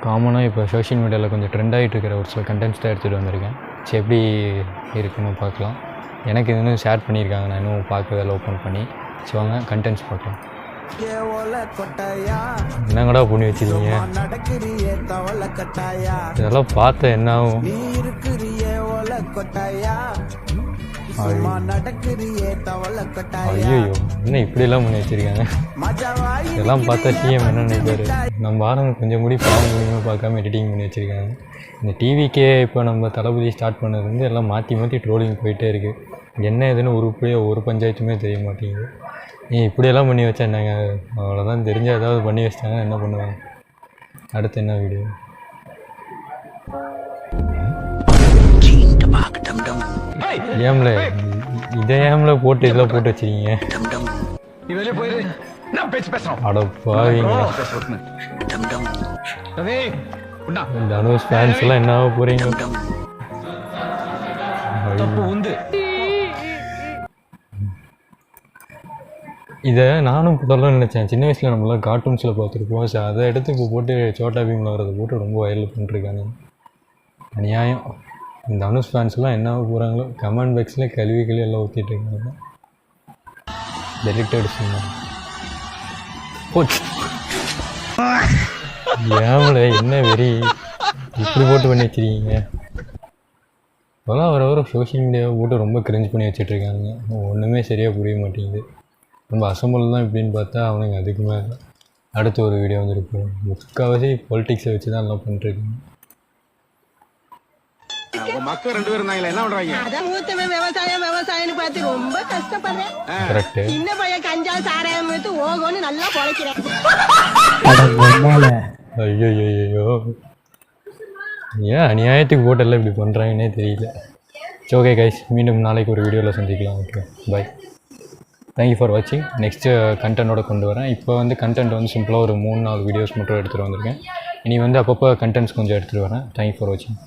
காமனாக இப்போ சோஷியல் மீடியாவில் கொஞ்சம் ட்ரெண்ட் ஆகிட்டு இருக்கிற ஒரு சில கண்டென்ட்ஸ் தான் எடுத்துகிட்டு வந்திருக்கேன். சரி எப்படி இருக்குன்னு பார்க்கலாம். எனக்கு இது இன்னும் ஷேர் பண்ணியிருக்காங்க, நான் இன்னும் பார்க்கறதில்ல ஓப்பன் பண்ணி. சரி வாங்க கண்டென்ட்ஸ் பார்க்கலாம். என்னங்கடா பண்ணி வச்சுருக்கீங்க? இதெல்லாம் பார்த்தா என்ன ஆகும்? ஐயோ என்ன இப்படியெல்லாம் பண்ணி வச்சுருக்காங்க? இதெல்லாம் பார்த்தா சிஎம் என்ன நினைப்பாரு? நம்ம ஆளுங்க கொஞ்சம் கூட பாவம் முடியுமா பார்க்காம எடிட்டிங் பண்ணி வச்சுருக்காங்க. இந்த டிவிக்கே இப்போ நம்ம தளபதி ஸ்டார்ட் பண்ணது வந்து எல்லாம் மாற்றி மாற்றி ட்ரோலிங் போயிட்டே இருக்குது. என்ன எதுன்னு ஒரு பஞ்சாயத்துமே தெரிய மாட்டேங்குது. இப்படியெல்லாம் பண்ணி வச்சா என்னங்க? அவ்வளோதான், தெரிஞ்சால் ஏதாவது பண்ணி வச்சிட்டாங்கன்னா என்ன பண்ணுவாங்க? அடுத்து என்ன வீடியோ? ஏம்ல இதை ஏம்ல போட்டு இதெல்லாம் போட்டு வச்சிருக்கீங்க? அட பாவீங்க, தனுஷ் ஃபேன்ஸ் எல்லாம் என்ன ஆக போறீங்க? இதை நானும் சொல்லணும்னு நினச்சேன். சின்ன வயசில் நம்மளாம் கார்ட்டூன்ஸில் பார்த்துருப்போம். ஸோ அதை எடுத்து இப்போ போட்டு சோட்டா பீமில் வரதை போட்டு ரொம்ப வைரல் பண்ணிருக்காங்க. அநியாயம். இந்த தனுஷ் ஃபேன்ஸ்லாம் என்ன போகிறாங்களோ, கமெண்ட் பாக்ஸில் கழுவி எல்லாம் ஊற்றிட்டு இருக்காங்க. டெலிட்டட் சின்ன போச்சு. ஏமல என்ன வெறி இப்படி போட்டு பண்ணி வச்சிருக்கீங்க? இப்போலாம் வர சோஷியல் மீடியாவை போட்டு ரொம்ப கிரிஞ்ச் பண்ணி வச்சிட்ருக்காங்க. ஒன்றுமே சரியாக புரிய மாட்டேங்குது. ரொம்ப அசம்பிள் தான் இப்படின்னு பார்த்தா அவனுங்க அதுக்கு மேலே அடுத்த ஒரு வீடியோ வந்துருக்கு. முக்கால்வாசி பொலிட்டிக்ஸை வச்சு தான் எல்லாம் பண்ணிட்டுருக்காங்க. மக்கள் 2 பேரும் இருந்தாங்களே, என்ன பண்றாங்க? அத மூத்தவன் விவசாயம்னு பார்த்து ரொம்ப கஷ்டப்படுறேன். கரெக்ட். சின்ன பையன் கஞ்சா சாராயம் எடுத்து ஓகோன்னு நல்லா பொழைக்கிறேன். ஐயோ ஐயோ, ஏன் அநியாயத்துக்கு போட்டெல்லாம் இப்படி பண்ணுறாங்கன்னே தெரியல. ஓகே கைஸ், மீண்டும் நாளைக்கு ஒரு வீடியோவில் சந்திக்கலாம். ஓகே பாய், தேங்க்யூ ஃபார் வாட்சிங். நெக்ஸ்ட்டு கண்டென்ட்டோட கொண்டு வரேன். இப்போ வந்து கண்டென்ட் வந்து சிம்பிளாக ஒரு 3-4 வீடியோஸ் மட்டும் எடுத்துகிட்டு வந்திருக்கேன். இனி வந்து அப்பப்போ கண்டென்ட்ஸ் கொஞ்சம் எடுத்துகிட்டு வரேன். தேங்க்யூ ஃபார் வாட்சிங்.